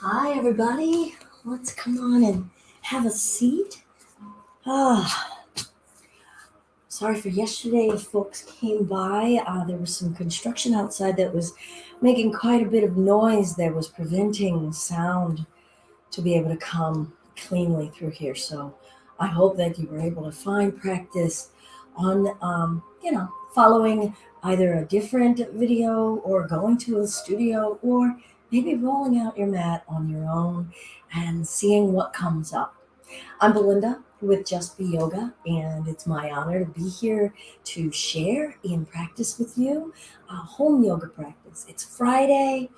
Hi, everybody. Let's come on and have a seat. Ah, sorry for yesterday if folks came by. There was some construction outside that was making quite a bit of noise that was preventing sound to be able to come cleanly through here. So I hope that you were able to find practice on, following either a different video or going to a studio or maybe rolling out your mat on your own and seeing what comes up. I'm Belinda with Just Be Yoga, and it's my honor to be here to share in practice with you a home yoga practice. It's Friday.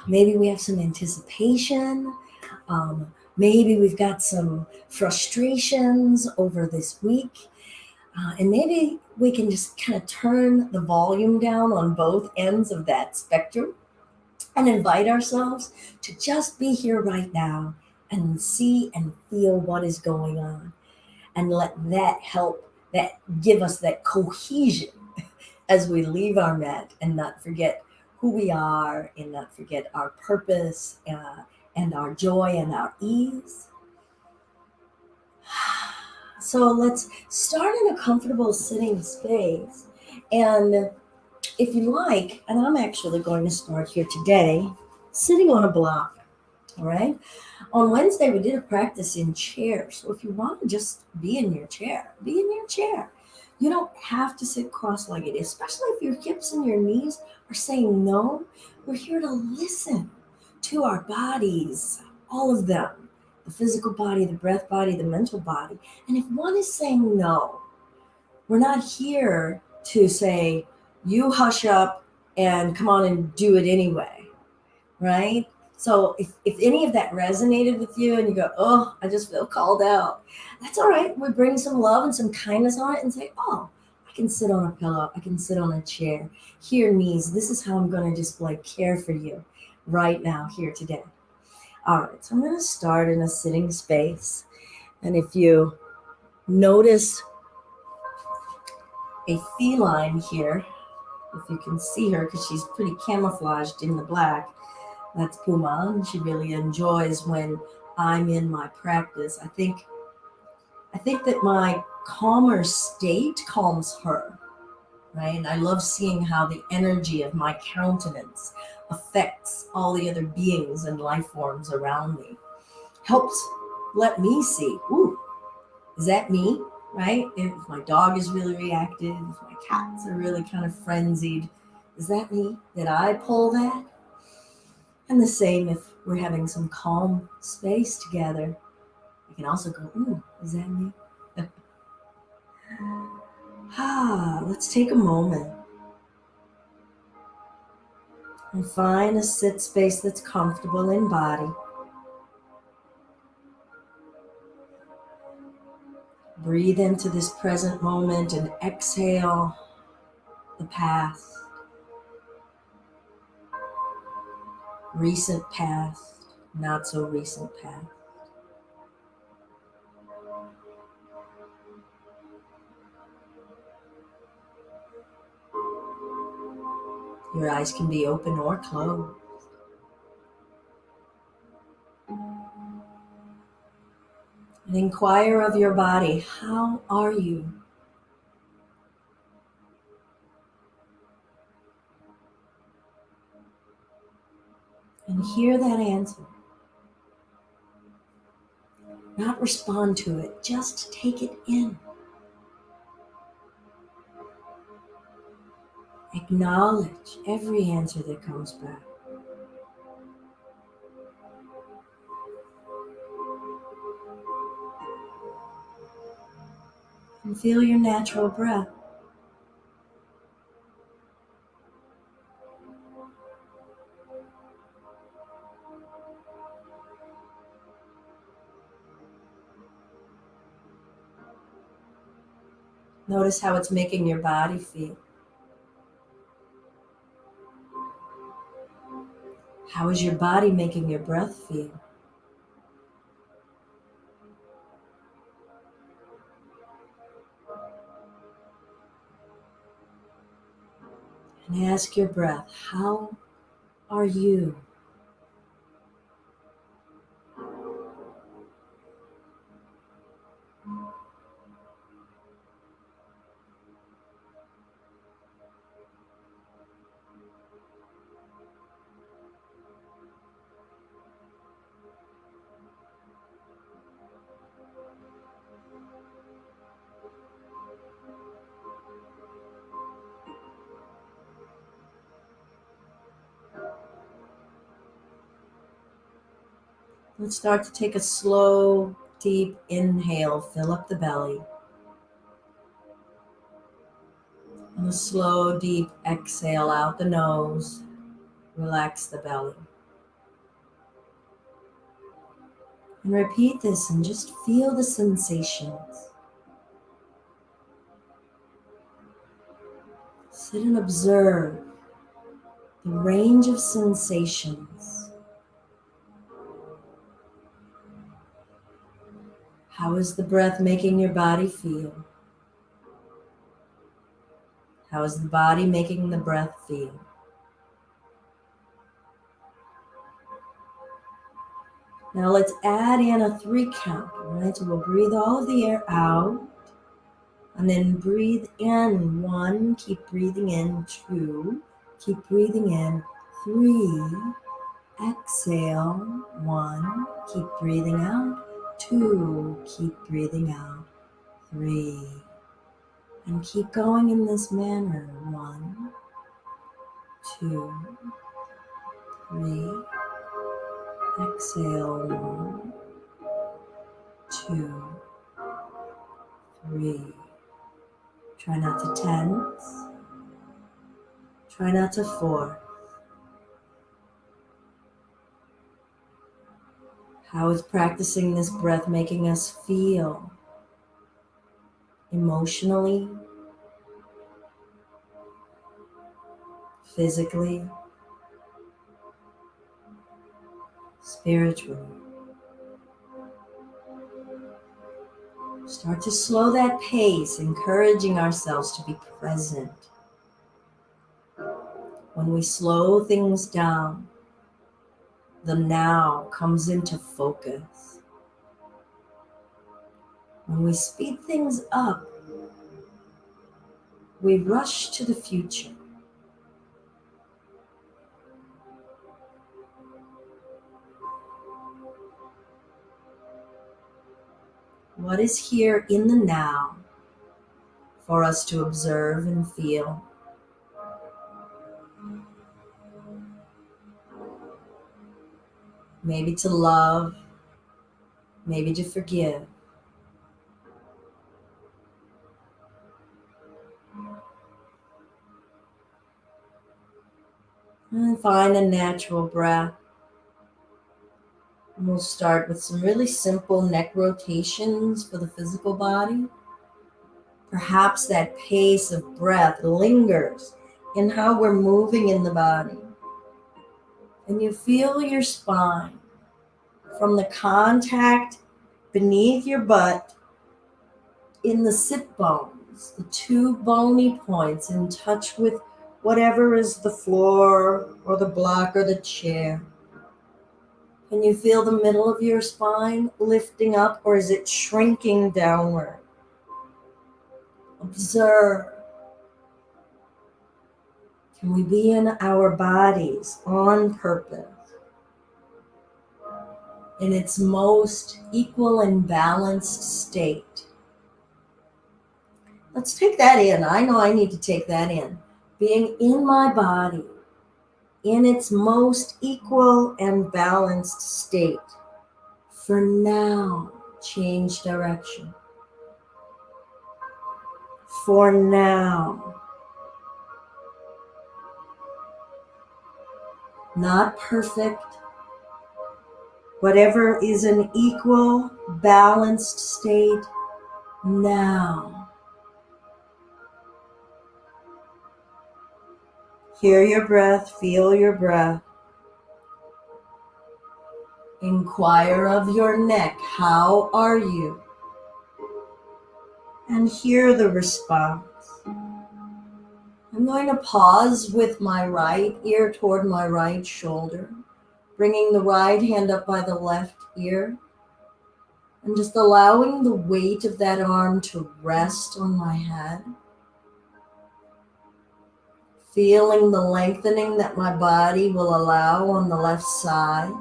Maybe we have some anticipation. Maybe we've got some frustrations over this week. And maybe we can just kind of turn the volume down on both ends of that spectrum and invite ourselves to just be here right now and see and feel what is going on and let that help that give us that cohesion as we leave our mat and not forget who we are and not forget our purpose and our joy and our ease. So let's start in a comfortable sitting space. And if you like, and I'm actually going to start here today, sitting on a block. All right. On Wednesday, we did a practice in chairs. So if you want to just be in your chair, be in your chair. You don't have to sit cross legged, especially if your hips and your knees are saying no. We're here to listen to our bodies, all of them, the physical body, the breath body, the mental body. And if one is saying no, we're not here to say, you hush up and come on and do it anyway, right? So if any of that resonated with you and you go, oh, I just feel called out, that's all right. We bring some love and some kindness on it and say, oh, I can sit on a pillow. I can sit on a chair. Here, knees, this is how I'm going to display care for you right now, here today. All right, so I'm going to start in a sitting space. And if you notice a feline here, if you can see her, because she's pretty camouflaged in the black, that's Puma, and she really enjoys when I'm in my practice. I think that my calmer state calms her, right? And I love seeing how the energy of my countenance affects all the other beings and life forms around me. Helps let me see, ooh, is that me? Right? If my dog is really reactive, if my cats are really kind of frenzied, is that me? Did I pull that? And the same if we're having some calm space together. I can also go, ooh, is that me? Let's take a moment and find a sit space that's comfortable in body. Breathe into this present moment and exhale the past, recent past, not so recent past. Your eyes can be open or closed. And inquire of your body, how are you? And hear that answer. Not respond to it, just take it in. Acknowledge every answer that comes back. And feel your natural breath. Notice how it's making your body feel. How is your body making your breath feel? And ask your breath, how are you? Let's start to take a slow, deep inhale, fill up the belly. And a slow, deep exhale out the nose, relax the belly. And repeat this and just feel the sensations. Sit and observe the range of sensations. How is the breath making your body feel? How is the body making the breath feel? Now let's add in a 3 count, all right? So we'll breathe all of the air out and then breathe in 1, keep breathing in 2, keep breathing in 3, exhale 1, keep breathing out 2, keep breathing out 3, and keep going in this manner 1, 2, 3, exhale 1, 2, 3. Try not to tense. Try not to force. How is practicing this breath making us feel emotionally, physically, spiritually? Start to slow that pace, encouraging ourselves to be present. When we slow things down, the now comes into focus. When we speed things up, we rush to the future. What is here in the now for us to observe and feel? Maybe to love, maybe to forgive. And find a natural breath. And we'll start with some really simple neck rotations for the physical body. Perhaps that pace of breath lingers in how we're moving in the body. And you feel your spine from the contact beneath your butt in the sit bones, the 2 bony points in touch with whatever is the floor or the block or the chair. Can you feel the middle of your spine lifting up, or is it shrinking downward? Observe. Can we be in our bodies on purpose, in its most equal and balanced state? Let's take that in. I know I need to take that in. Being in my body, in its most equal and balanced state. For now, change direction. For now. Not perfect. Whatever is an equal, balanced state now. Hear your breath, feel your breath. Inquire of your neck, how are you? And hear the response. I'm going to pause with my right ear toward my right shoulder, bringing the right hand up by the left ear, and just allowing the weight of that arm to rest on my head. Feeling the lengthening that my body will allow on the left side.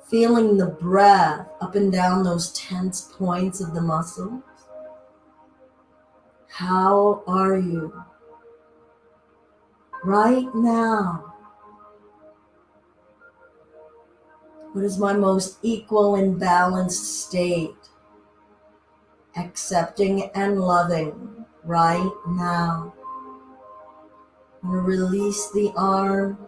Feeling the breath up and down those tense points of the muscles. How are you? Right now. What is my most equal and balanced state? Accepting and loving right now. I'm going to release the arm,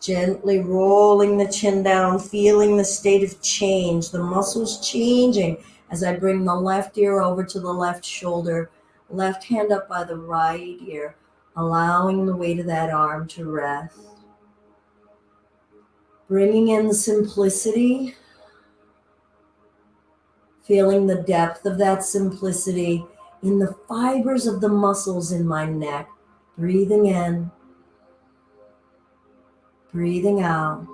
gently rolling the chin down, feeling the state of change, the muscles changing as I bring the left ear over to the left shoulder, left hand up by the right ear, allowing the weight of that arm to rest. Bringing in simplicity, feeling the depth of that simplicity in the fibers of the muscles in my neck. Breathing in, breathing out.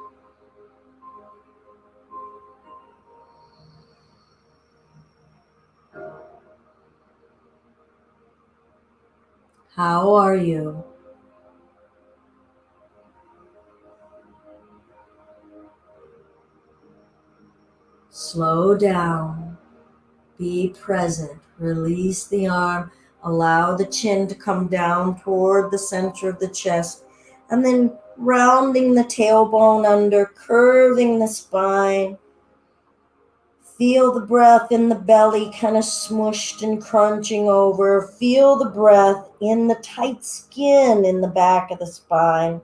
How are you? Slow down. Be present. Release the arm. Allow the chin to come down toward the center of the chest. And then rounding the tailbone under, curving the spine. Feel the breath in the belly kind of smushed and crunching over. Feel the breath in the tight skin in the back of the spine.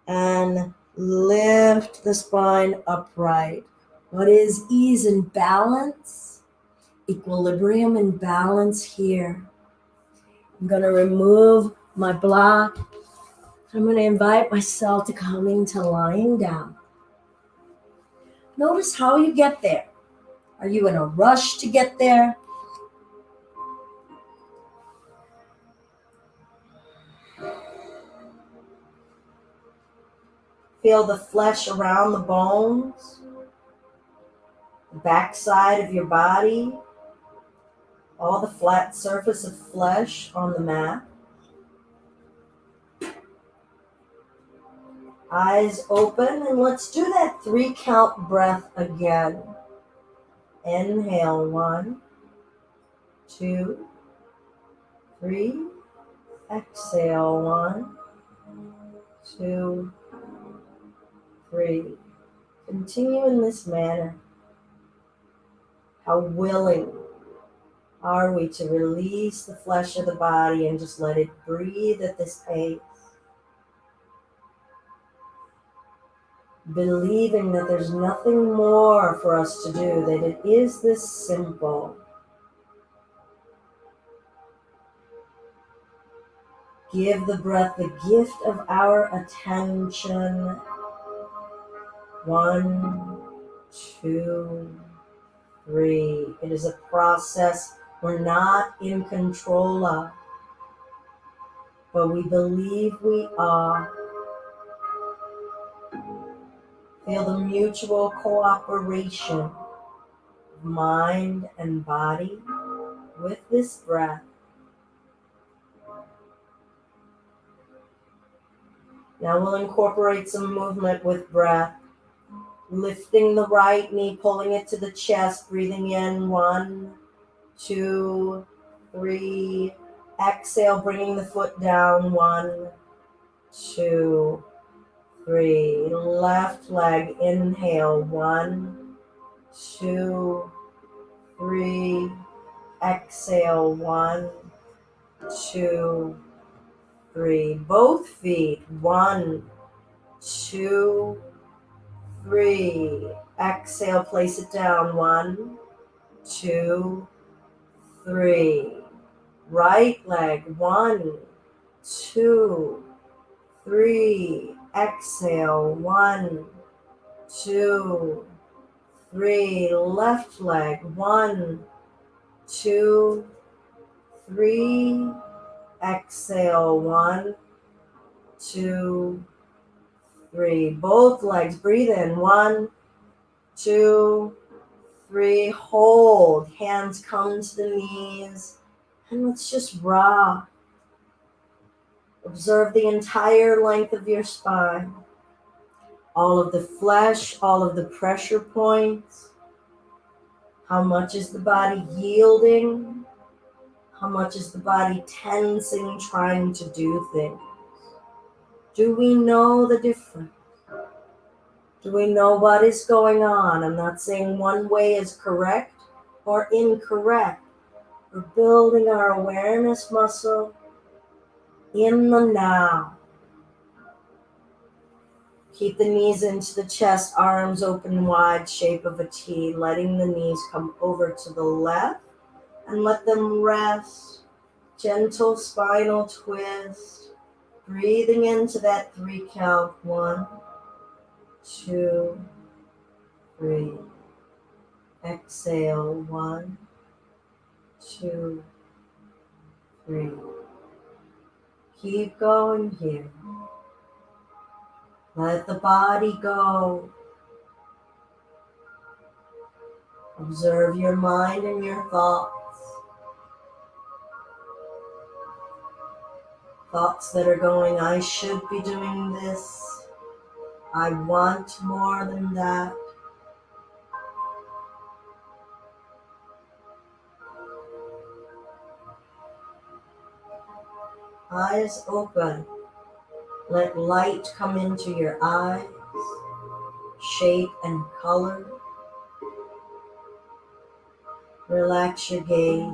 And lift the spine upright. What is ease and balance? Equilibrium and balance here. I'm going to remove my block. I'm going to invite myself to come into lying down. Notice how you get there. Are you in a rush to get there? Feel the flesh around the bones, the backside of your body, all the flat surface of flesh on the mat. Eyes open, and let's do that 3 count breath again. Inhale, 1, 2, 3. Exhale, 1, 2, 3. Continue in this manner. How willing are we to release the flesh of the body and just let it breathe at this pace? Believing that there's nothing more for us to do, that it is this simple. Give the breath the gift of our attention. 1, 2, 3. It is a process we're not in control of, but we believe we are. Feel the mutual cooperation of mind and body with this breath. Now we'll incorporate some movement with breath. Lifting the right knee, pulling it to the chest, breathing in, 1, 2, 3. Exhale, bringing the foot down, 1, 2, 3. Left leg, inhale, 1, 2, 3. Exhale, 1, 2, 3. Both feet, 1, 2, 3. Exhale, place it down, 1, 2, 3. Right leg, 1, 2, 3. Exhale, 1, 2, 3. Left leg, 1, 2, 3. Exhale, 1, 2, 3. Both legs, breathe in, 1, 2, 3. Hold, hands come to the knees, and let's just rock. Observe the entire length of your spine, all of the flesh, all of the pressure points. How much is the body yielding? How much is the body tensing, trying to do things? Do we know the difference? Do we know what is going on? I'm not saying one way is correct or incorrect. We're building our awareness muscle in the now. Keep the knees into the chest, arms open wide, shape of a T, letting the knees come over to the left and let them rest. Gentle spinal twist. Breathing into that 3 count. 1, 2, 3. Exhale. 1, 2, 3. Keep going here. Let the body go. Observe your mind and your thoughts. Thoughts that are going, I should be doing this. I want more than that. Eyes open. Let light come into your eyes, shape and color. Relax your gaze.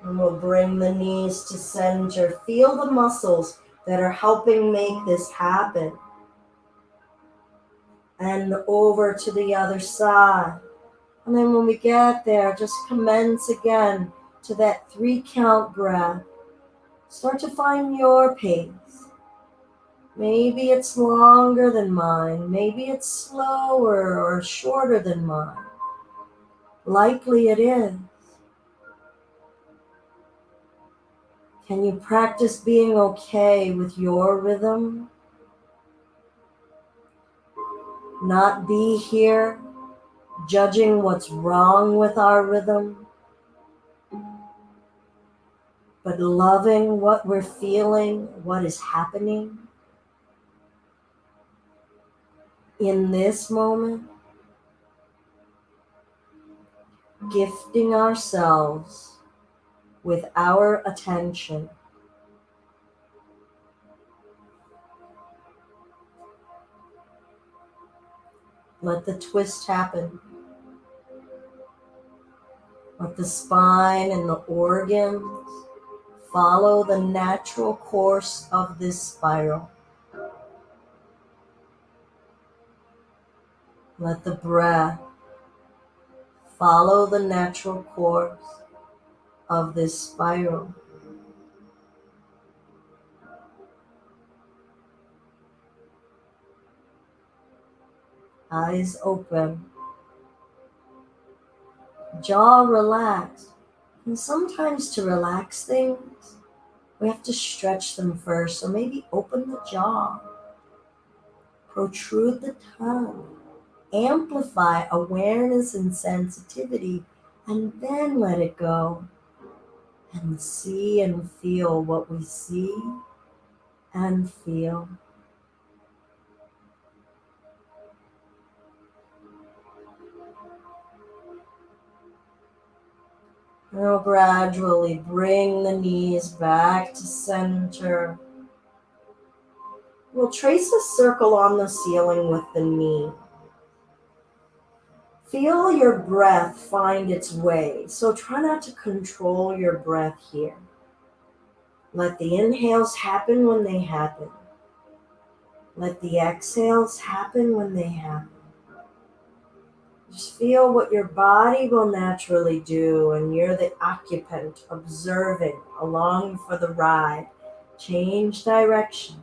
And we'll bring the knees to center. Feel the muscles that are helping make this happen. And over to the other side. And then when we get there, just commence again to that 3 count breath. Start to find your pace. Maybe it's longer than mine. Maybe it's slower or shorter than mine. Likely it is. Can you practice being okay with your rhythm? Not be here judging what's wrong with our rhythm, but loving what we're feeling, what is happening in this moment, gifting ourselves with our attention. Let the twist happen. Let the spine and the organs follow the natural course of this spiral. Let the breath follow the natural course of this spiral. Eyes open. Jaw relaxed. And sometimes to relax things, we have to stretch them first. So maybe open the jaw, protrude the tongue, amplify awareness and sensitivity, and then let it go. And see and feel what we see and feel. Now gradually bring the knees back to center. We'll trace a circle on the ceiling with the knee. Feel your breath find its way, so try not to control your breath here. Let the inhales happen when they happen. Let the exhales happen when they happen. Just feel what your body will naturally do, and you're the occupant observing along for the ride. Change direction.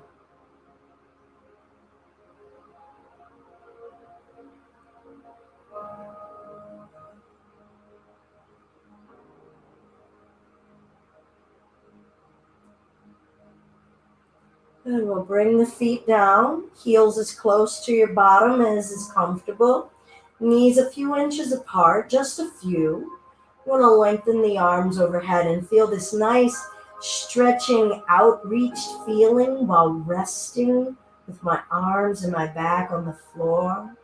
And we'll bring the feet down, heels as close to your bottom as is comfortable. Knees a few inches apart, just a few. You want to lengthen the arms overhead and feel this nice stretching, outreached feeling while resting with my arms and my back on the floor.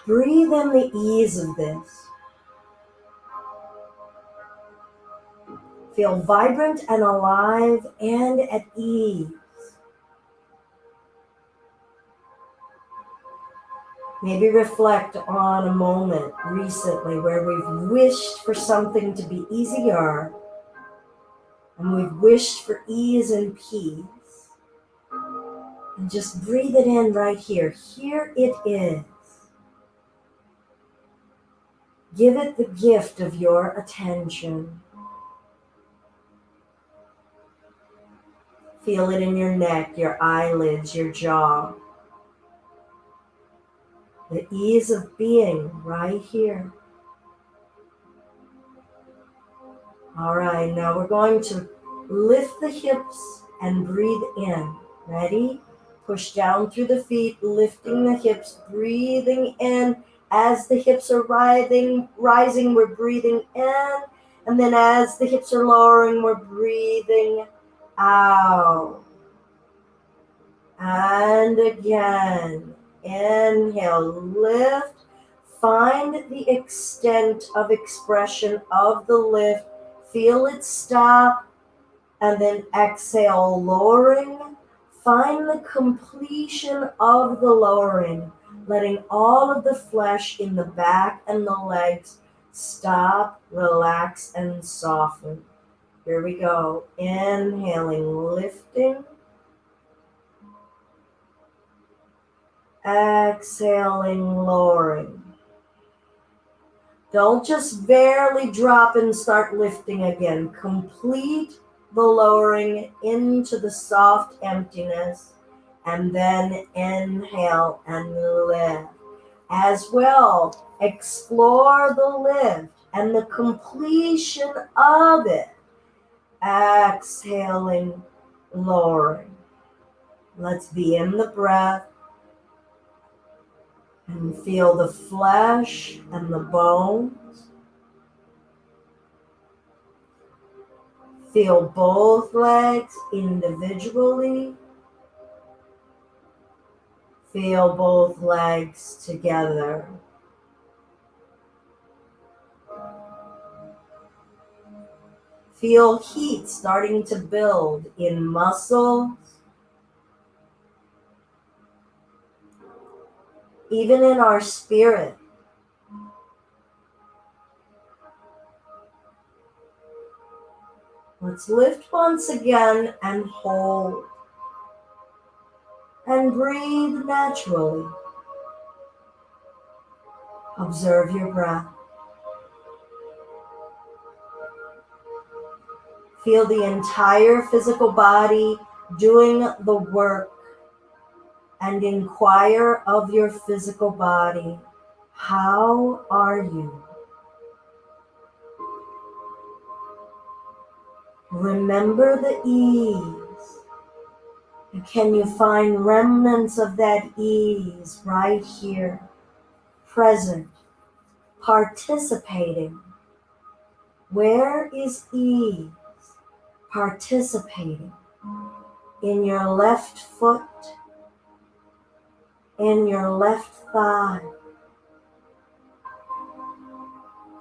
Breathe in the ease of this. Feel vibrant and alive and at ease. Maybe reflect on a moment recently where we've wished for something to be easier and we've wished for ease and peace. And just breathe it in right here. Here it is. Give it the gift of your attention. Feel it in your neck, your eyelids, your jaw. The ease of being right here. All right, now we're going to lift the hips and breathe in. Ready? Push down through the feet, lifting the hips, breathing in. As the hips are rising, we're breathing in. And then as the hips are lowering, we're breathing out. And again, inhale, lift. Find the extent of expression of the lift. Feel it stop. And then exhale, lowering. Find the completion of the lowering, letting all of the flesh in the back and the legs stop, relax, and soften. Here we go. Inhaling, lifting. Exhaling, lowering. Don't just barely drop and start lifting again. Complete the lowering into the soft emptiness, and then inhale and lift. As well, explore the lift and the completion of it. Exhaling, lowering. Let's be in the breath and feel the flesh and the bones. Feel both legs individually. Feel both legs together. Feel heat starting to build in muscles, even in our spirit. Let's lift once again and hold. And breathe naturally. Observe your breath. Feel the entire physical body doing the work, and inquire of your physical body. How are you? Remember the ease. And can you find remnants of that ease right here, present, participating? Where is ease? Participating in your left foot, in your left thigh,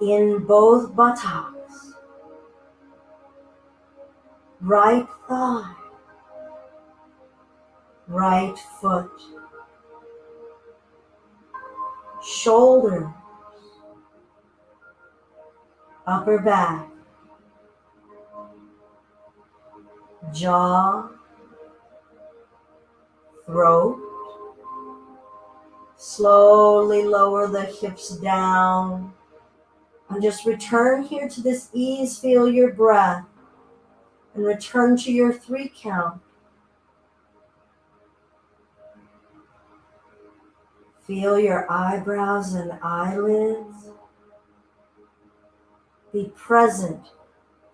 in both buttocks, right thigh, right foot, shoulder, upper back, jaw, throat. Slowly lower the hips down and just return here to this ease. Feel your breath and return to your 3 count. Feel your eyebrows and eyelids. Be present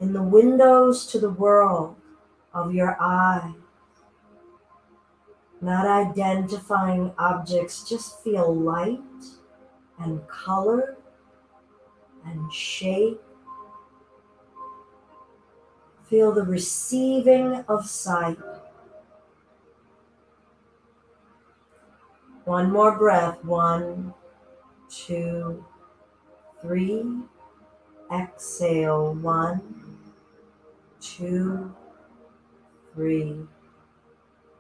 in the windows to the world of your eye. Not identifying objects, just feel light and color and shape. Feel the receiving of sight. One more breath. 1, 2, 3. Exhale. 1, 2, 3.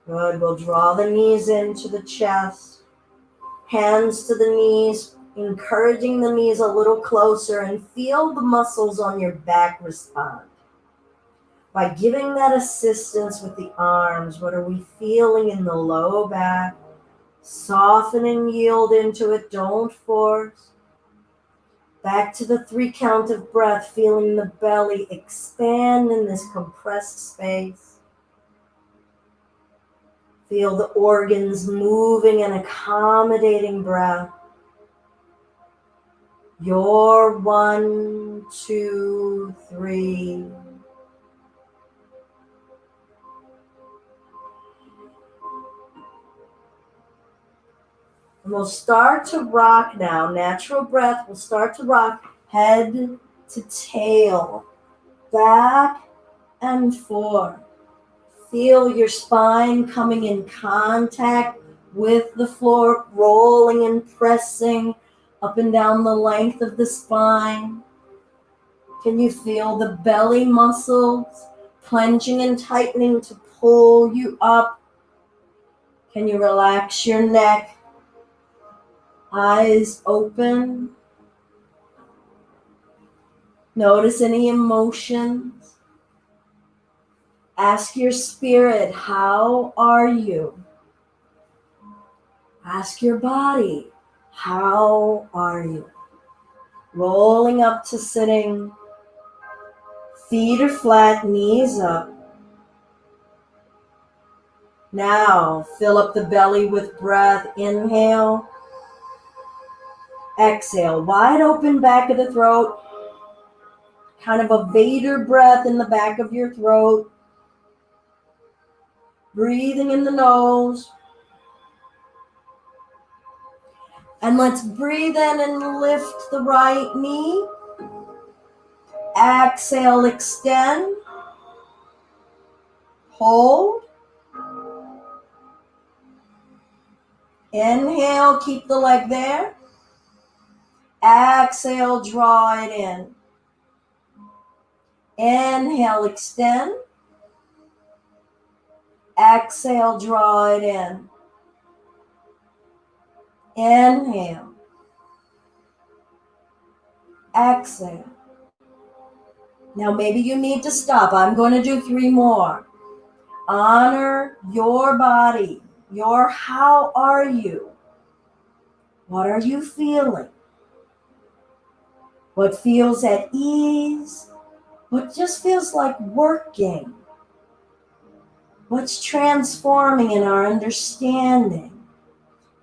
Good. We'll draw the knees into the chest. Hands to the knees, encouraging the knees a little closer, and feel the muscles on your back respond. By giving that assistance with the arms, what are we feeling in the low back? Soften and yield into it. Don't force. Back to the 3 count of breath, feeling the belly expand in this compressed space. Feel the organs moving and accommodating breath. Your 1, 2, 3. And we'll start to rock now. Natural breath. We'll start to rock head to tail, back and forth. Feel your spine coming in contact with the floor, rolling and pressing up and down the length of the spine. Can you feel the belly muscles clenching and tightening to pull you up? Can you relax your neck? Eyes open. Notice any emotions. Ask your spirit, how are you? Ask your body, how are you? Rolling up to sitting. Feet are flat, knees up. Now, fill up the belly with breath. Inhale. Exhale. Wide open back of the throat. Kind of a Vader breath in the back of your throat. Breathing in the nose. And let's breathe in and lift the right knee. Exhale, extend. Hold. Inhale, keep the leg there. Exhale, draw it in. Inhale, extend. Exhale, draw it in. Inhale. Exhale. Now maybe you need to stop. I'm going to do 3 more. Honor your body. Your how are you? What are you feeling? What feels at ease? What just feels like working? What's transforming in our understanding?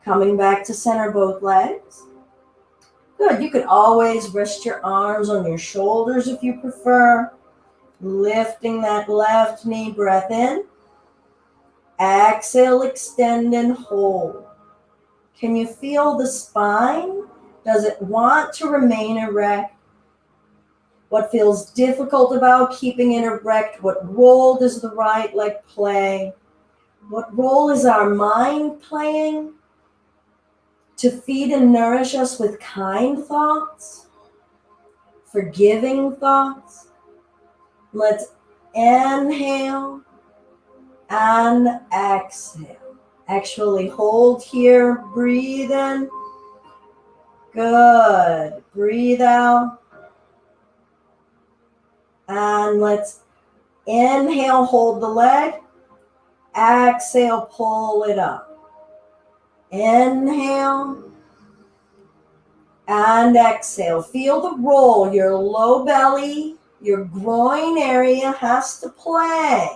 Coming back to center both legs. Good. You could always rest your arms on your shoulders if you prefer. Lifting that left knee, breath in. Exhale, extend and hold. Can you feel the spine? Does it want to remain erect? What feels difficult about keeping it erect? What role does the right leg play? What role is our mind playing to feed and nourish us with kind thoughts, forgiving thoughts? Let's inhale and exhale. Actually hold here, breathe in. Good. Breathe out. And let's inhale, hold the leg. Exhale, pull it up. Inhale and exhale. Feel the roll. Your low belly, your groin area has to play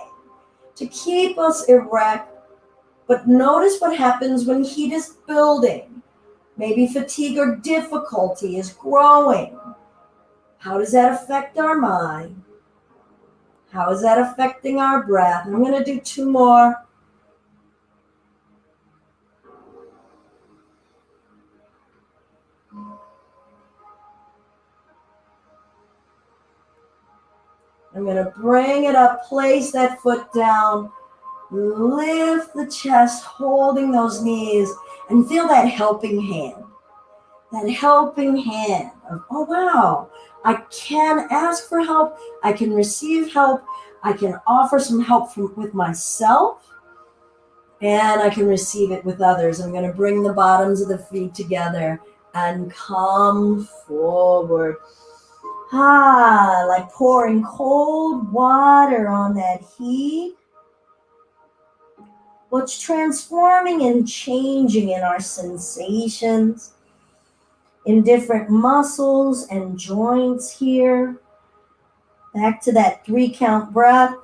to keep us erect. But notice what happens when heat is building. Maybe fatigue or difficulty is growing. How does that affect our mind? How is that affecting our breath? I'm going to do 2 more. I'm going to bring it up, place that foot down, lift the chest, holding those knees, and feel that helping hand. That helping hand of, oh wow, I can ask for help, I can receive help, I can offer some help with myself, and I can receive it with others. I'm going to bring the bottoms of the feet together and come forward. Like pouring cold water on that heat. What's transforming and changing in our sensations, in different muscles and joints here. Back to that 3-count breath.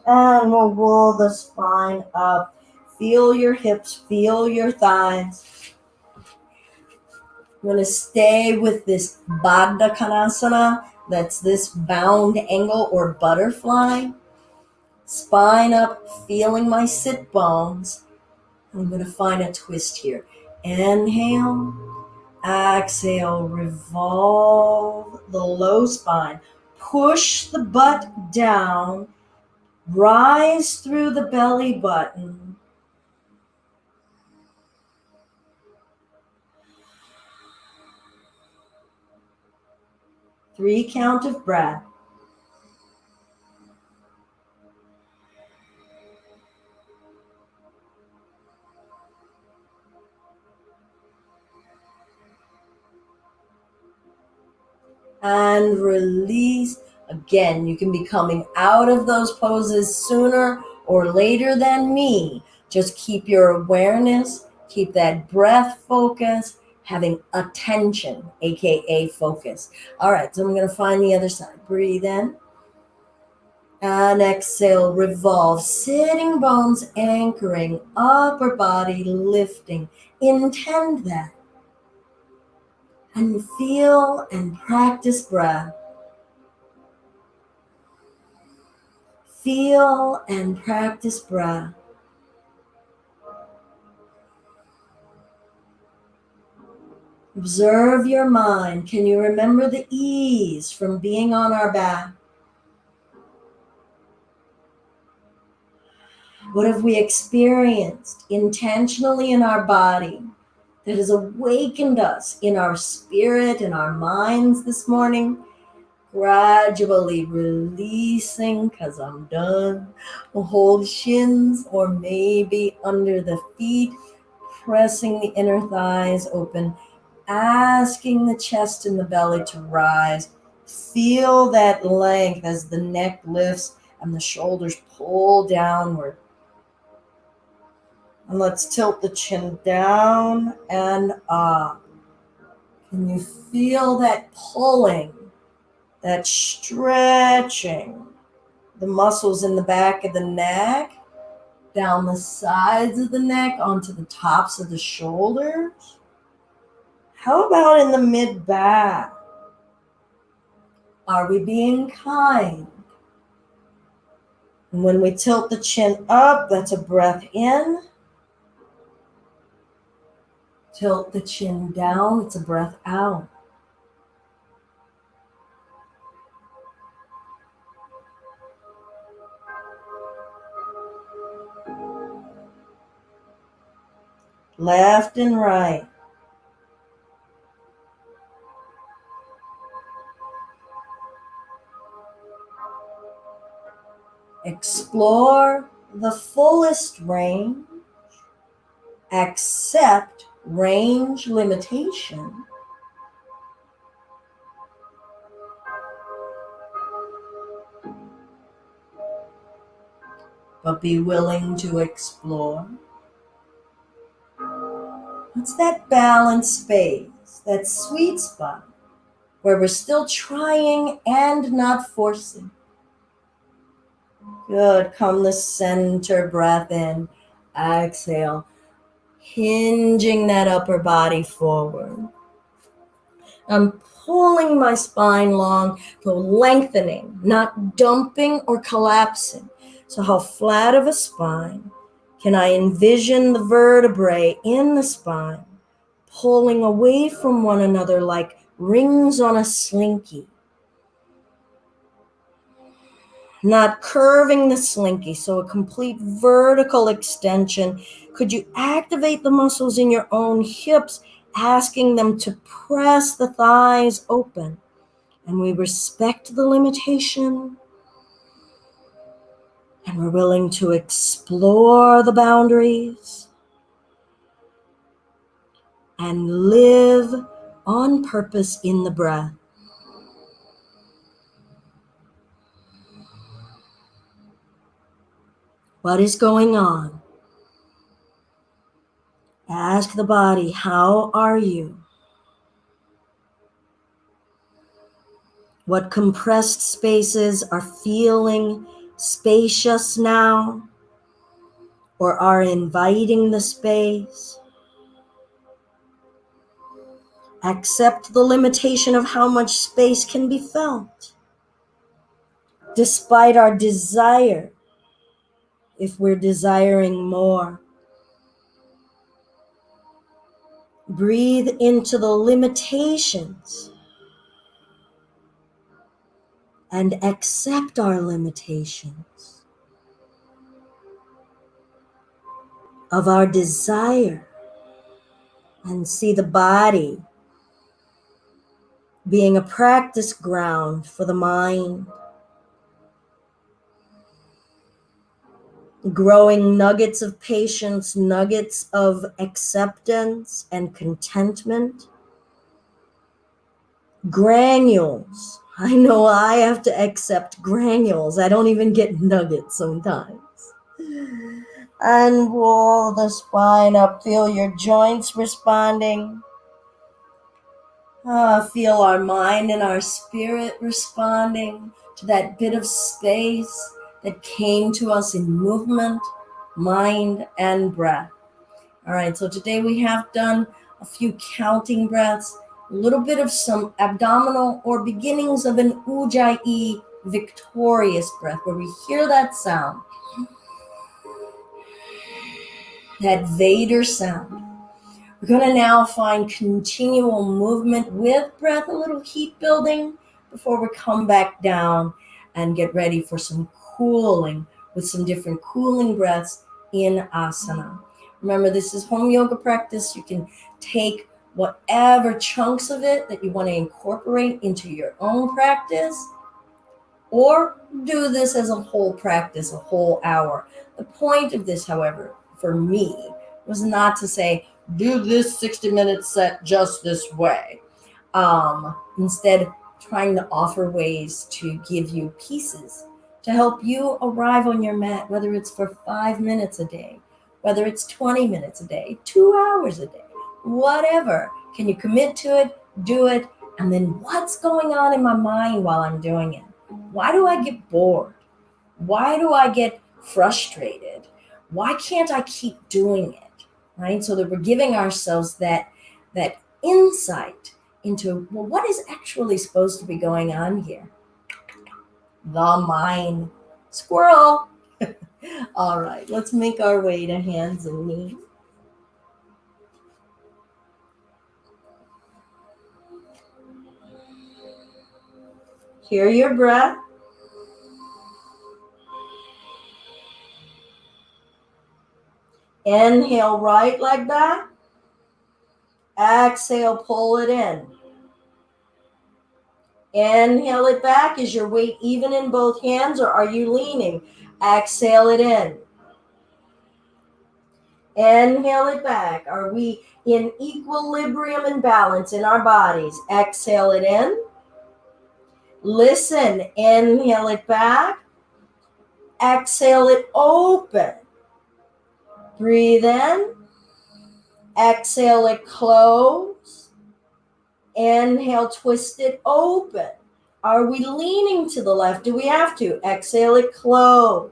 And we'll roll the spine up. Feel your hips, feel your thighs. I'm going to stay with this Baddha Konasana. That's this bound angle or butterfly. Spine up, feeling my sit bones. I'm going to find a twist here. Inhale, exhale, revolve the low spine. Push the butt down. Rise through the belly button. Three count of breath. And release. Again, you can be coming out of those poses sooner or later than me. Just keep your awareness, keep that breath focus, having attention, aka focus. All right, so I'm going to find the other side. Breathe in. And exhale, revolve, sitting bones anchoring, upper body lifting. Intend that. And feel and practice breath. Feel and practice breath. Observe your mind. Can you remember the ease from being on our back? What have we experienced intentionally in our body that has awakened us in our spirit and our minds this morning? Gradually releasing, because I'm done. We'll hold shins or maybe under the feet, pressing the inner thighs open, asking the chest and the belly to rise. Feel that length as the neck lifts and the shoulders pull downward. And let's tilt the chin down and up. Can you feel that pulling? That stretching the muscles in the back of the neck, down the sides of the neck, onto the tops of the shoulders. How about in the mid-back? Are we being kind? And when we tilt the chin up, that's a breath in. Tilt the chin down, it's a breath out. Left and right. Explore the fullest range. Accept range limitation. But be willing to explore. What's that balance space, that sweet spot, where we're still trying and not forcing? Good. Come the center, breath in. Exhale. Hinging that upper body forward. I'm pulling my spine long, so lengthening, not dumping or collapsing. So how flat of a spine can I envision the vertebrae in the spine pulling away from one another like rings on a slinky? not curving the slinky, so a complete vertical extension. Could you activate the muscles in your own hips, asking them to press the thighs open? And we respect the limitation, and we're willing to explore the boundaries and live on purpose in the breath. What is going on? Ask the body, how are you? What compressed spaces are feeling spacious now or are inviting the space? Accept the limitation of how much space can be felt, despite our desire, if we're desiring more. Breathe into the limitations and accept our limitations of our desire, and see the body being a practice ground for the mind, growing nuggets of patience, nuggets of acceptance and contentment, granules. I know I have to accept granules. I don't even get nuggets sometimes. And roll the spine up. Feel your joints responding. Feel our mind and our spirit responding to that bit of space that came to us in movement, mind, and breath. All right, so today we have done a few counting breaths, a little bit of some abdominal or beginnings of an Ujjayi victorious breath, where we hear that sound, that Vader sound. We're going to now find continual movement with breath, a little heat building before we come back down and get ready for some cooling with some different cooling breaths in asana. Remember, this is home yoga practice. You can take whatever chunks of it that you want to incorporate into your own practice, or do this as a whole practice, a whole hour. The point of this, however, for me, was not to say, do this 60-minute set just this way. Instead, trying to offer ways to give you pieces to help you arrive on your mat, whether it's for 5 minutes a day, whether it's 20 minutes a day, 2 hours a day, whatever. Can you commit to it, do it, and then what's going on in my mind while I'm doing it? Why do I get bored? Why do I get frustrated? Why can't I keep doing it? Right? So that we're giving ourselves that insight into, well, what is actually supposed to be going on here? The mind. Squirrel. All right, let's make our way to hands and knees. Hear your breath. Inhale, right leg back. Exhale, pull it in. Inhale it back. Is your weight even in both hands, or are you leaning? Exhale it in. Inhale it back. Are we in equilibrium and balance in our bodies? Exhale it in. Listen. Inhale it back. Exhale it open. Breathe in. Exhale it close. Inhale, twist it open. Are we leaning to the left? Do we have to? Exhale it close.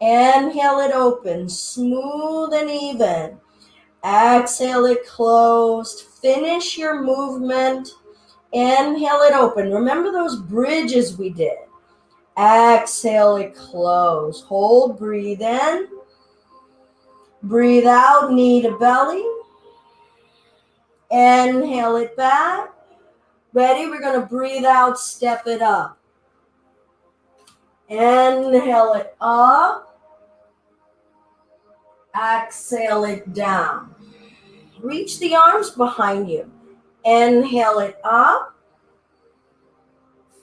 Inhale it open, smooth and even. Exhale it closed. Finish your movement. Inhale it open. Remember those bridges we did. Exhale it closed. Hold, breathe in. Breathe out, knee to belly. Inhale it back. Ready? We're going to breathe out, step it up. Inhale it up. Exhale it down. Reach the arms behind you. Inhale it up.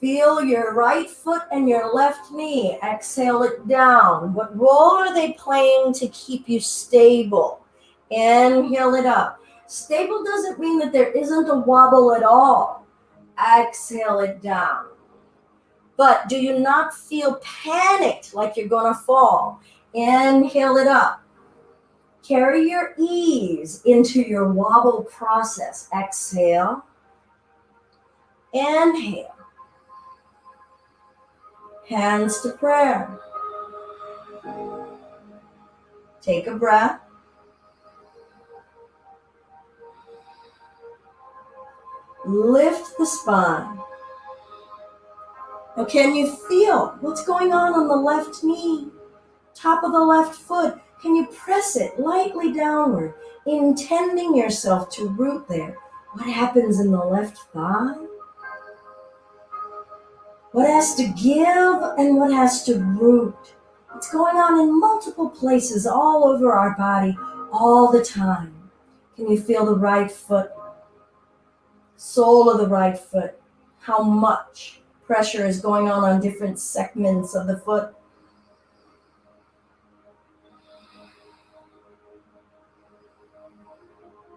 Feel your right foot and your left knee. Exhale it down. What role are they playing to keep you stable? Inhale it up. Stable doesn't mean that there isn't a wobble at all. Exhale it down. But do you not feel panicked like you're going to fall? Inhale it up. Carry your ease into your wobble process. Exhale. Inhale. Hands to prayer. Take a breath. Lift the spine. Now, can you feel what's going on the left knee? Top of the left foot. Can you press it lightly downward, intending yourself to root there? What happens in the left thigh? What has to give and what has to root? It's going on in multiple places all over our body all the time. Can you feel the right foot? Sole of the right foot. How much pressure is going on different segments of the foot?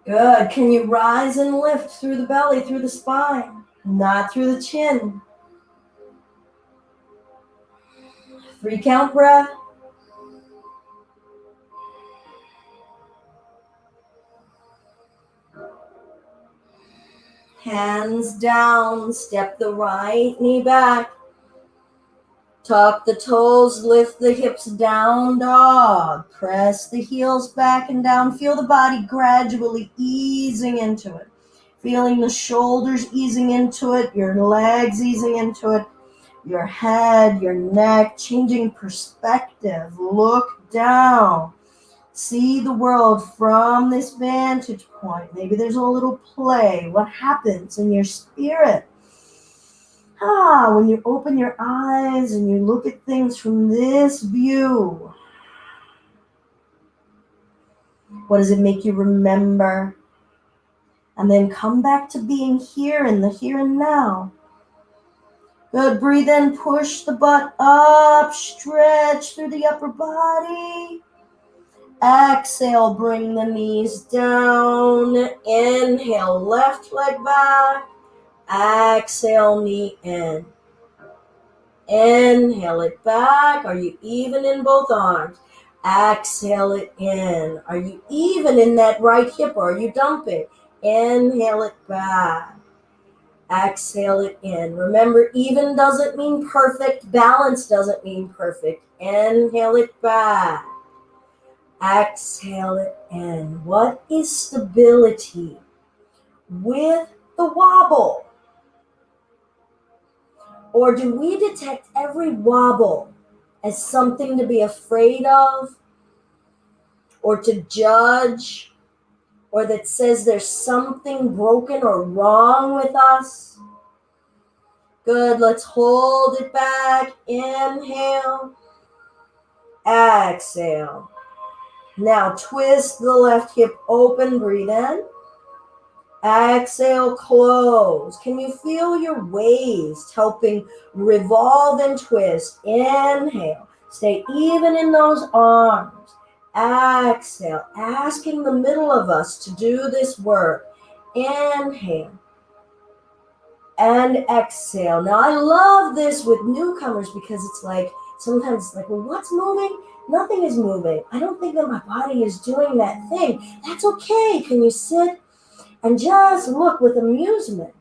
Good. Can you rise and lift through the belly, through the spine, not through the chin? 3 count breath. Hands down, step the right knee back. Tuck the toes, lift the hips, down dog. Press the heels back and down. Feel the body gradually easing into it. Feeling the shoulders easing into it, your legs easing into it, your head, your neck, changing perspective. Look down. See the world from this vantage point. Maybe there's a little play. What happens in your spirit? When you open your eyes and you look at things from this view, what does it make you remember? And then come back to being here in the here and now. Good. Breathe in, push the butt up, stretch through the upper body. Exhale, bring the knees down. Inhale, left leg back. Exhale, knee in. Inhale it back. Are you even in both arms? Exhale it in. Are you even in that right hip or are you dumping? Inhale it back. Exhale it in. Remember, even doesn't mean perfect. Balance doesn't mean perfect. Inhale it back. Exhale it in. What is stability with the wobble? Or do we detect every wobble as something to be afraid of, or to judge, or that says there's something broken or wrong with us? Good. Let's hold it back. Inhale. Exhale. Now twist the left hip open. Breathe in. Exhale, close. Can you feel your waist helping revolve and twist? Inhale. Stay even in those arms. Exhale. Asking the middle of us to do this work. Inhale. And exhale. Now, I love this with newcomers because it's like, sometimes it's like, well, what's moving? Nothing is moving. I don't think that my body is doing that thing. That's okay. Can you sit and just look with amusement?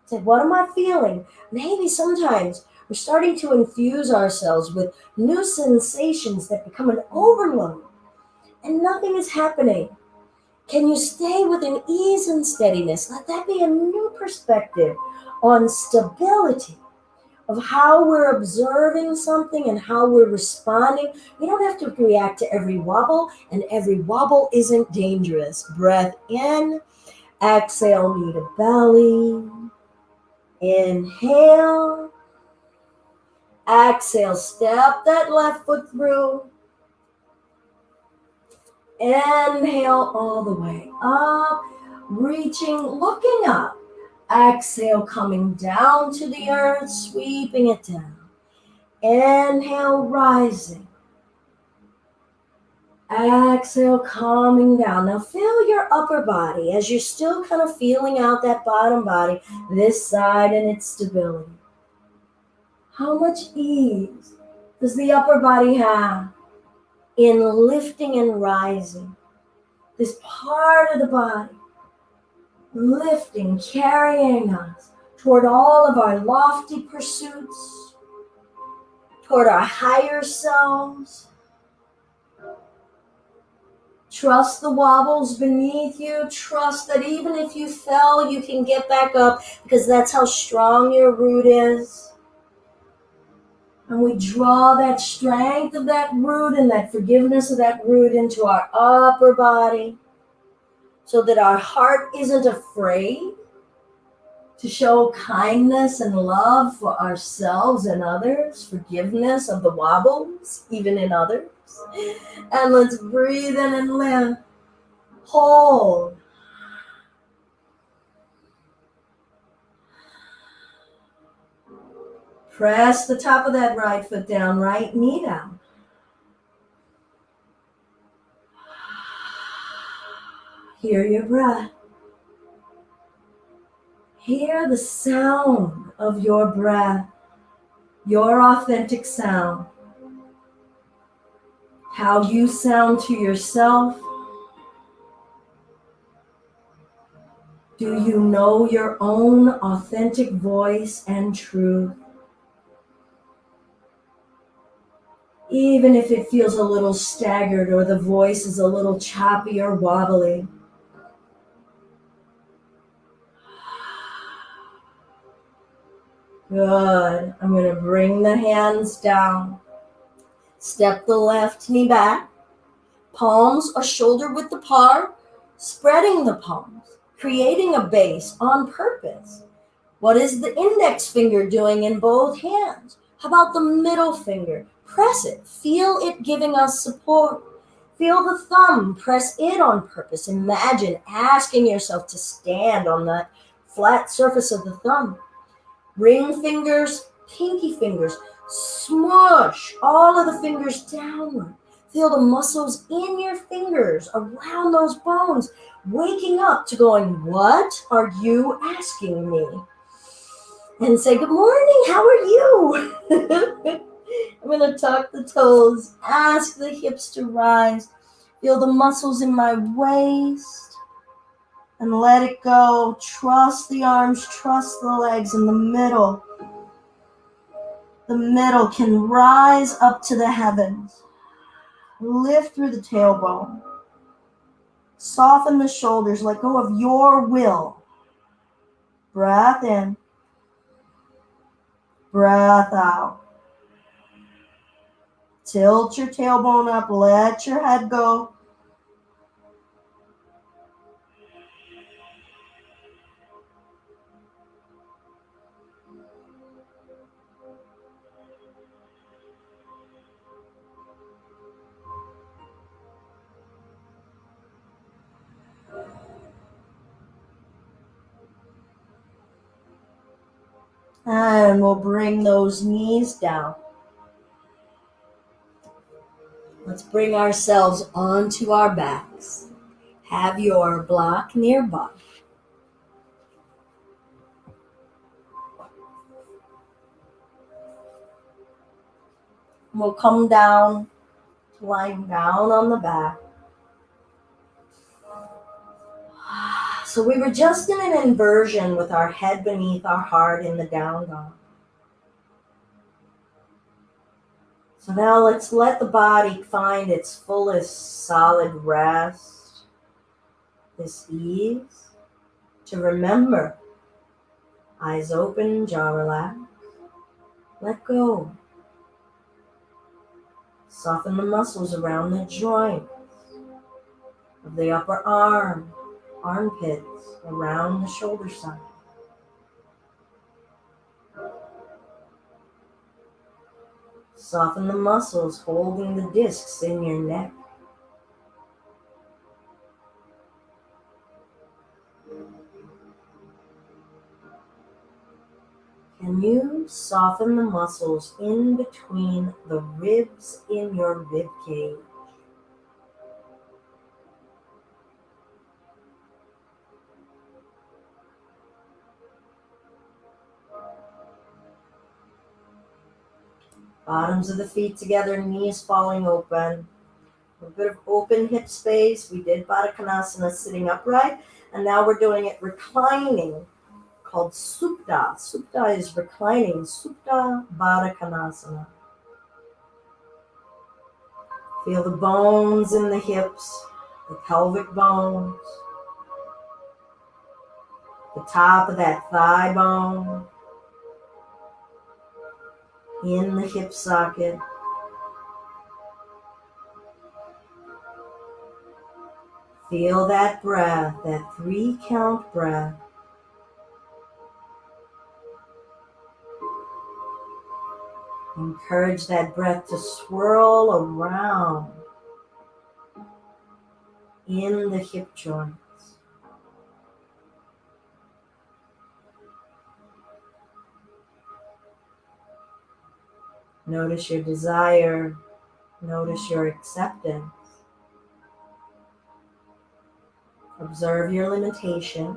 Say, what am I feeling? Maybe sometimes we're starting to infuse ourselves with new sensations that become an overload and nothing is happening. Can you stay with an ease and steadiness? Let that be a new perspective on stability of how we're observing something and how we're responding. We don't have to react to every wobble, and every wobble isn't dangerous. Breath in, exhale, knee to belly. Inhale, Exhale, step that left foot through. Inhale all the way up, reaching, looking up. Exhale, coming down to the earth, sweeping it down. Inhale, rising. Exhale, calming down. Now feel your upper body as you're still kind of feeling out that bottom body, this side and its stability. How much ease does the upper body have in lifting and rising? This part of the body, lifting, carrying us toward all of our lofty pursuits, toward our higher selves. Trust the wobbles beneath you. Trust that even if you fell, you can get back up because that's how strong your root is. And we draw that strength of that root and that forgiveness of that root into our upper body so that our heart isn't afraid to show kindness and love for ourselves and others, forgiveness of the wobbles, even in others. And let's breathe in and lift. Hold. Press the top of that right foot down, right knee down. Hear your breath. Hear the sound of your breath, your authentic sound. How you sound to yourself. Do you know your own authentic voice and truth? Even if it feels a little staggered or the voice is a little choppy or wobbly. Good. I'm going to bring the hands down. Step the left knee back. Palms are shoulder width apart, spreading the palms, creating a base on purpose. What is the index finger doing in both hands? How about the middle finger? Press it. Feel it giving us support. Feel the thumb. Press it on purpose. Imagine asking yourself to stand on that flat surface of the thumb. Ring fingers, pinky fingers. Smush all of the fingers downward. Feel the muscles in your fingers, around those bones, waking up to going, what are you asking me? And say, good morning, how are you? I'm going to tuck the toes, ask the hips to rise. Feel the muscles in my waist and let it go. Trust the arms, trust the legs in the middle. The middle can rise up to the heavens. Lift through the tailbone. Soften the shoulders. Let go of your will. Breath in. Breath out. Tilt your tailbone up. Let your head go. And we'll bring those knees down. Let's bring ourselves onto our backs. Have your block nearby. We'll come down, lying down on the back. So we were just in an inversion with our head beneath our heart in the down dog. So now let's let the body find its fullest solid rest, this ease, to remember. Eyes open, jaw relaxed. Let go. Soften the muscles around the joints of the upper arm, armpits, around the shoulder side. Soften the muscles holding the discs in your neck. Can you soften the muscles in between the ribs in your rib cage? Bottoms of the feet together, knees falling open. A bit of open hip space. We did Baddha Konasana sitting upright, and now we're doing it reclining, called Supta. Supta is reclining, Supta Baddha Konasana. Feel the bones in the hips, the pelvic bones, the top of that thigh bone, in the hip socket. Feel that breath, that 3-count breath. Encourage that breath to swirl around in the hip joints. Notice your desire. Notice your acceptance. Observe your limitation.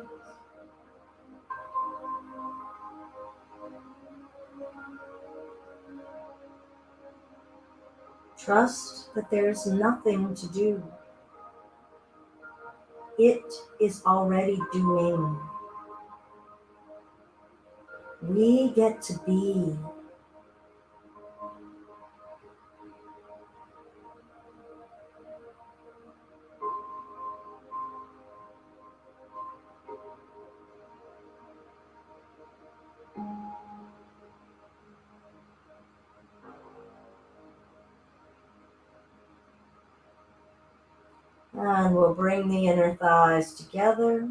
Trust that there's nothing to do. It is already doing. We get to be. And we'll bring the inner thighs together.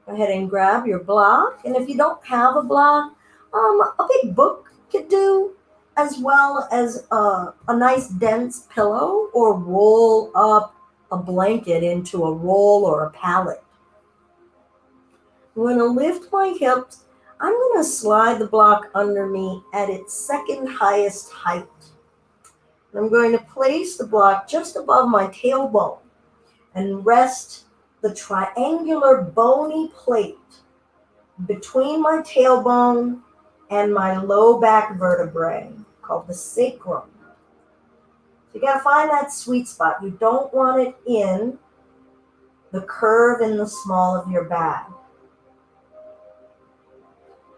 Go ahead and grab your block. And if you don't have a block, a big book could do, as well as a nice dense pillow, or roll up a blanket into a roll or a pallet. I'm going to lift my hips. I'm going to slide the block under me at its second highest height. I'm going to place the block just above my tailbone and rest the triangular bony plate between my tailbone and my low back vertebrae, called the sacrum. So you got to find that sweet spot. You don't want it in the curve in the small of your back.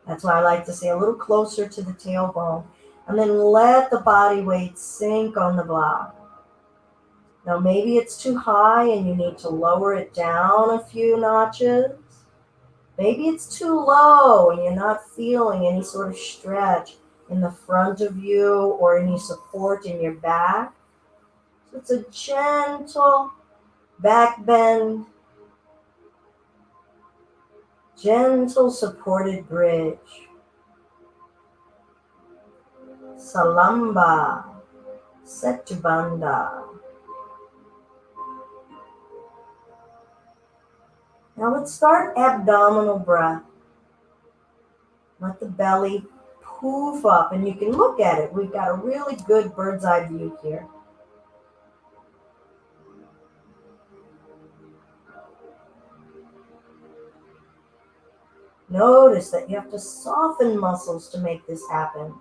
That's why I like to stay a little closer to the tailbone. And then let the body weight sink on the block. Now maybe it's too high and you need to lower it down a few notches. Maybe it's too low and you're not feeling any sort of stretch in the front of you or any support in your back. So it's a gentle back bend, gentle supported bridge. Salamba, Setubandha. Now let's start abdominal breath. Let the belly poof up, and you can look at it. We've got a really good bird's eye view here. Notice that you have to soften muscles to make this happen.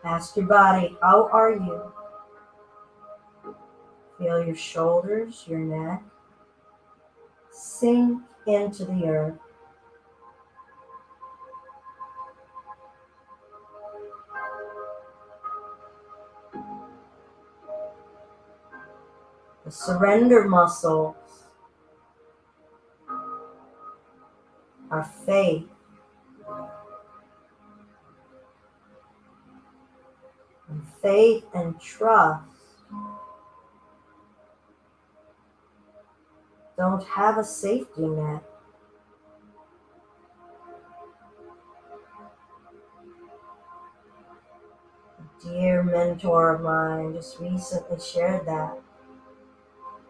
Ask your body, how are you? Feel your shoulders, your neck sink into the earth. The surrender muscles are faith, and faith and trust don't have a safety net. A dear mentor of mine just recently shared that.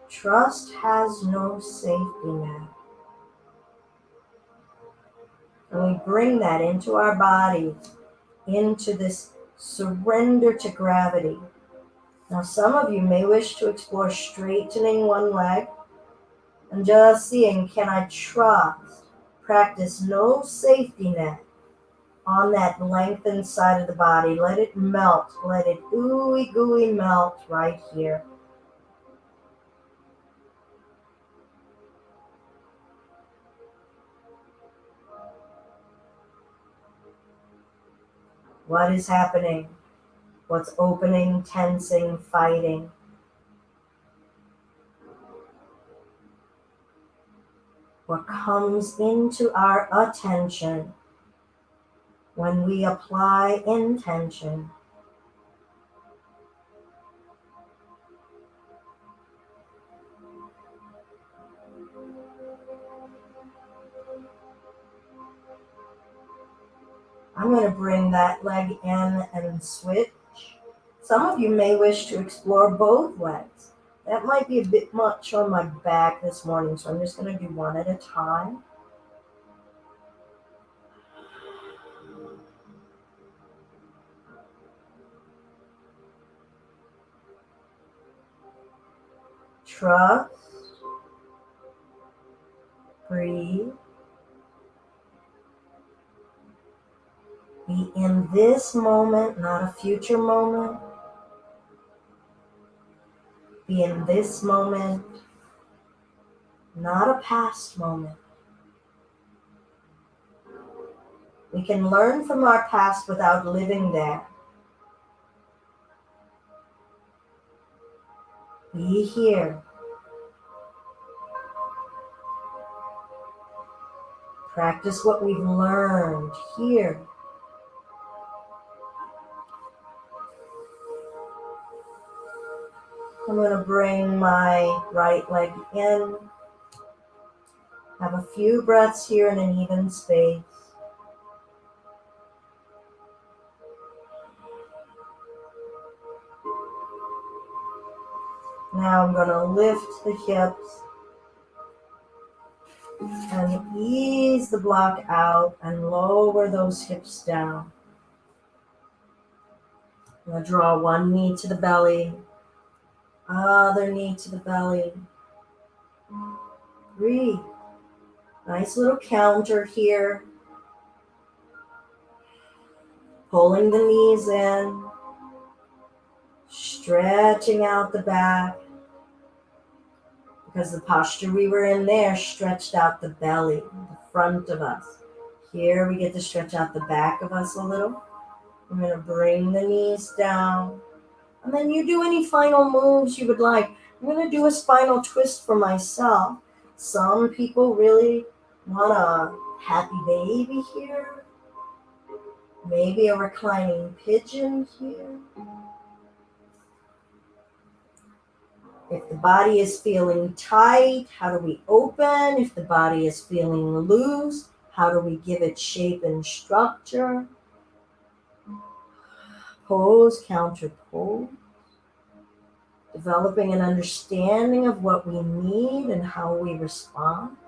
Trust has no safety net. And we bring that into our body, into this surrender to gravity. Now, some of you may wish to explore straightening one leg and just seeing, can I trust? Practice no safety net on that lengthened side of the body. Let it melt. Let it ooey gooey melt right here. What is happening? What's opening, tensing, fighting? What comes into our attention when we apply intention? I'm going to bring that leg in and switch. Some of you may wish to explore both legs. That might be a bit much on my back this morning, so I'm just going to do one at a time. Trust. Breathe. Be in this moment, not a future moment. Be in this moment, not a past moment. We can learn from our past without living there. Be here. Practice what we've learned here. I'm going to bring my right leg in. Have a few breaths here in an even space. Now I'm going to lift the hips and ease the block out and lower those hips down. I'm going to draw one knee to the belly, other knee to the belly. Breathe. Nice little counter here. Pulling the knees in, stretching out the back, because the posture we were in there stretched out the belly, the front of us. Here we get to stretch out the back of us a little. I'm going to bring the knees down. And then you do any final moves you would like. I'm going to do a spinal twist for myself. Some people really want a happy baby here. Maybe a reclining pigeon here. If the body is feeling tight, how do we open? If the body is feeling loose, how do we give it shape and structure? Pose, counter pose. Developing an understanding of what we need and how we respond.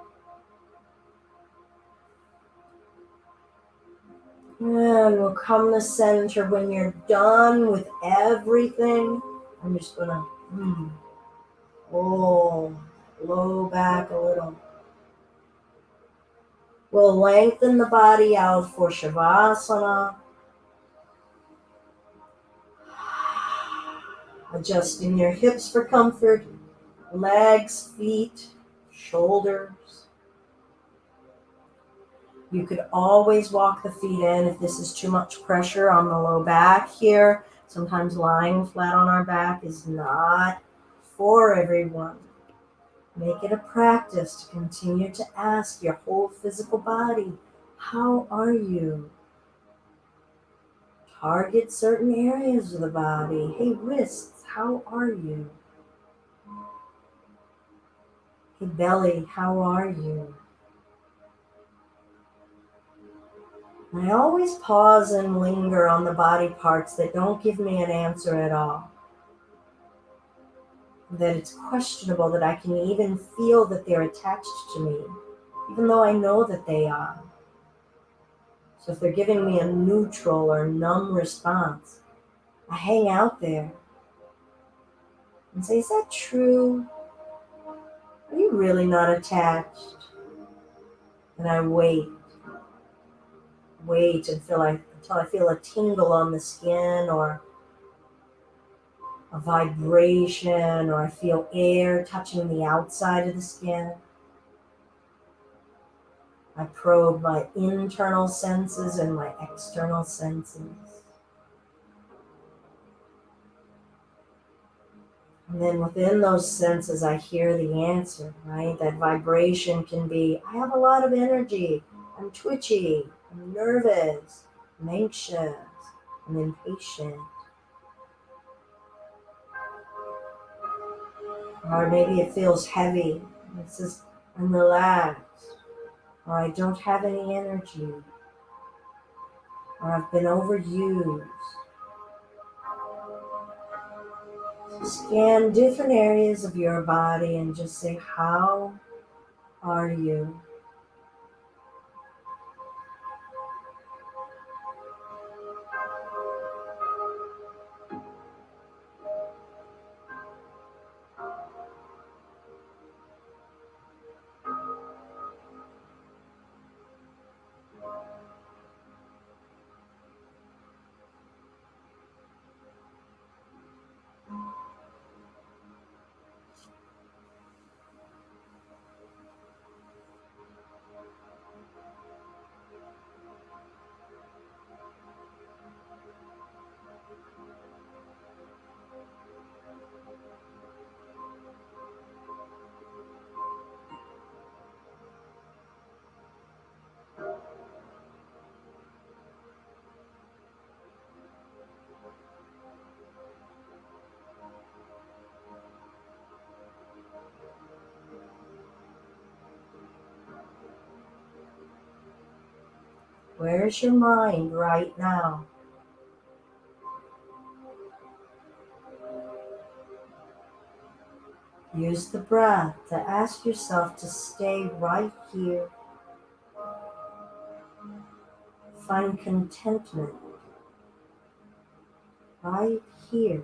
And we'll come to center when you're done with everything. I'm just going to low back a little. We'll lengthen the body out for Shavasana. Adjusting your hips for comfort, legs, feet, shoulders. You could always walk the feet in if this is too much pressure on the low back here. Sometimes lying flat on our back is not for everyone. Make it a practice to continue to ask your whole physical body, how are you? Target certain areas of the body. Hey, wrists, how are you? Hey, belly, how are you? I always pause and linger on the body parts that don't give me an answer at all. That it's questionable that I can even feel that they're attached to me, even though I know that they are. So if they're giving me a neutral or numb response, I hang out there and say, is that true? Are you really not attached? And I wait until I feel a tingle on the skin or a vibration, or I feel air touching the outside of the skin. I probe my internal senses and my external senses. And then within those senses, I hear the answer, right? That vibration can be, I have a lot of energy, I'm twitchy, I'm nervous, I'm anxious, I'm impatient. Or maybe it feels heavy. It says, I'm relaxed. Or I don't have any energy. Or I've been overused. Scan different areas of your body and just say, how are you? Where's your mind right now? Use the breath to ask yourself to stay right here. Find contentment right here.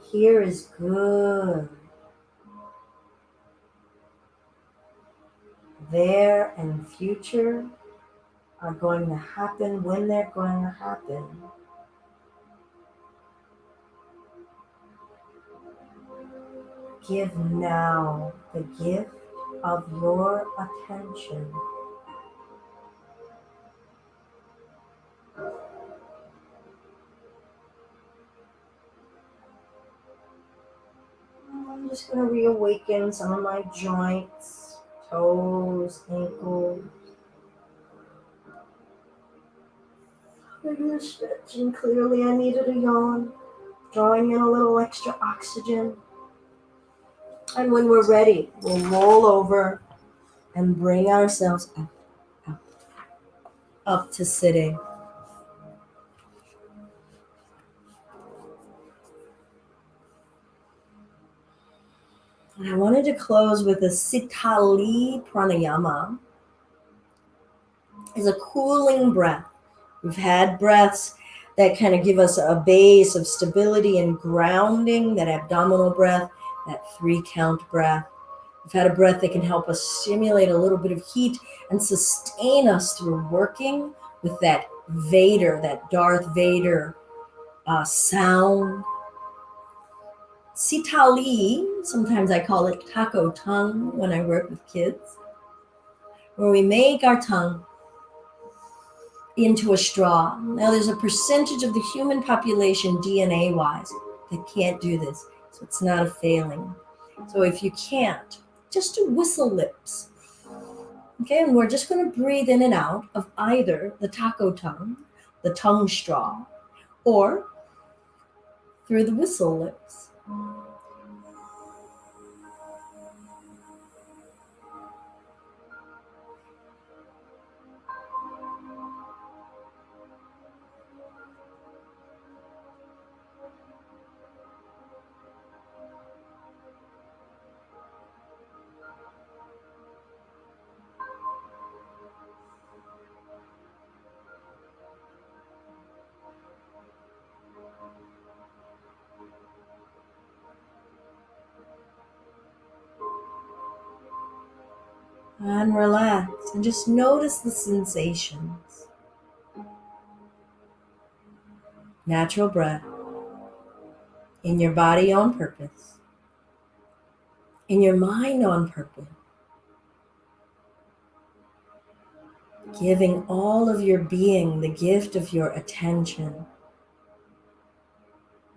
Here is good. There and future are going to happen when they're going to happen. Give now the gift of your attention. I'm just going to reawaken some of my joints, toes, ankles. Maybe a stretch, and clearly I needed a yawn, drawing in a little extra oxygen. And when we're ready, we'll roll over and bring ourselves up to sitting. And I wanted to close with a Sitali pranayama. It's a cooling breath. We've had breaths that kind of give us a base of stability and grounding, that abdominal breath, that 3-count breath. We've had a breath that can help us stimulate a little bit of heat and sustain us through working with that Vader, that Darth Vader sound. Sitali, sometimes I call it taco tongue when I work with kids, where we make our tongue into a straw. Now, there's a percentage of the human population, DNA wise, that can't do this. So it's not a failing. So if you can't, just do whistle lips. Okay, and we're just going to breathe in and out of either the taco tongue, the tongue straw, or through the whistle lips. And relax and just notice the sensations. Natural breath in your body on purpose, in your mind on purpose, giving all of your being the gift of your attention,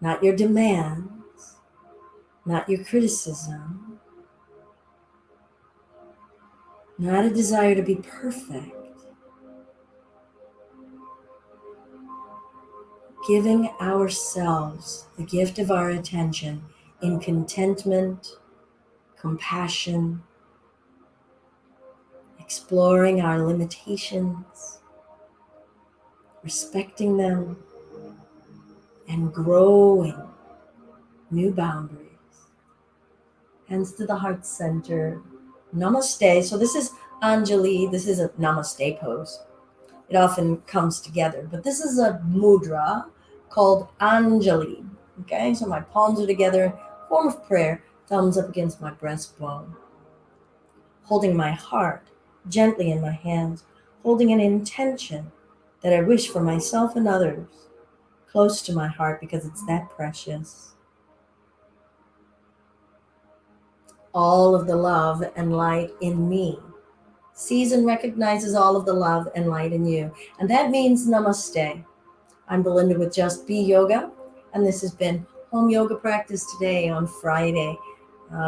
not your demands, not your criticism, not a desire to be perfect. Giving ourselves the gift of our attention in contentment, compassion, exploring our limitations, respecting them, and growing new boundaries. Hands to the heart center. Namaste. So this is Anjali. This is a Namaste pose. It often comes together, but this is a mudra called Anjali. Okay, so my palms are together, form of prayer, thumbs up against my breastbone. Holding my heart gently in my hands, holding an intention that I wish for myself and others, close to my heart because it's that precious. All of the love and light in me sees and recognizes all of the love and light in you. And that means namaste. I'm Belinda with Just Be Yoga, and this has been Home Yoga Practice today on Friday,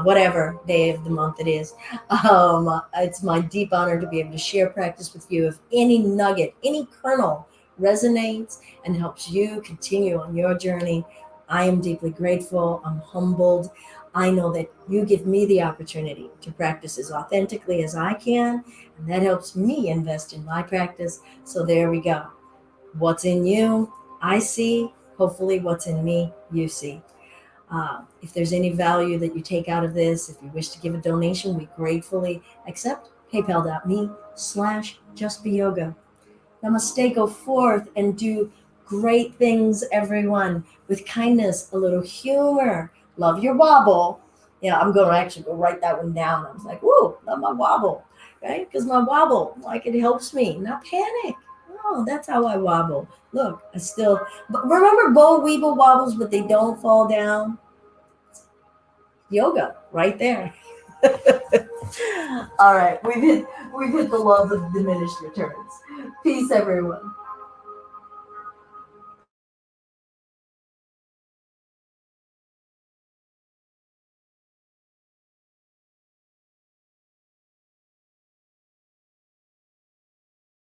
whatever day of the month it is. It's my deep honor to be able to share practice with you. If any nugget, any kernel resonates and helps you continue on your journey, I am deeply grateful. I'm humbled. I know that you give me the opportunity to practice as authentically as I can, and that helps me invest in my practice. So there we go. What's in you, I see. Hopefully what's in me, you see. If there's any value that you take out of this, if you wish to give a donation, we gratefully accept. PayPal.me/justbeyoga. Namaste, go forth and do great things, everyone, with kindness, a little humor. Love your wobble. Yeah, I'm going to actually go write that one down. I was like, whoa, love my wobble, right? Because my wobble, like it helps me not panic. Oh, that's how I wobble. Look, I still, but remember Bo Weeble wobbles, but they don't fall down? Yoga, right there. All right, we've hit the laws of diminished returns. Peace, everyone.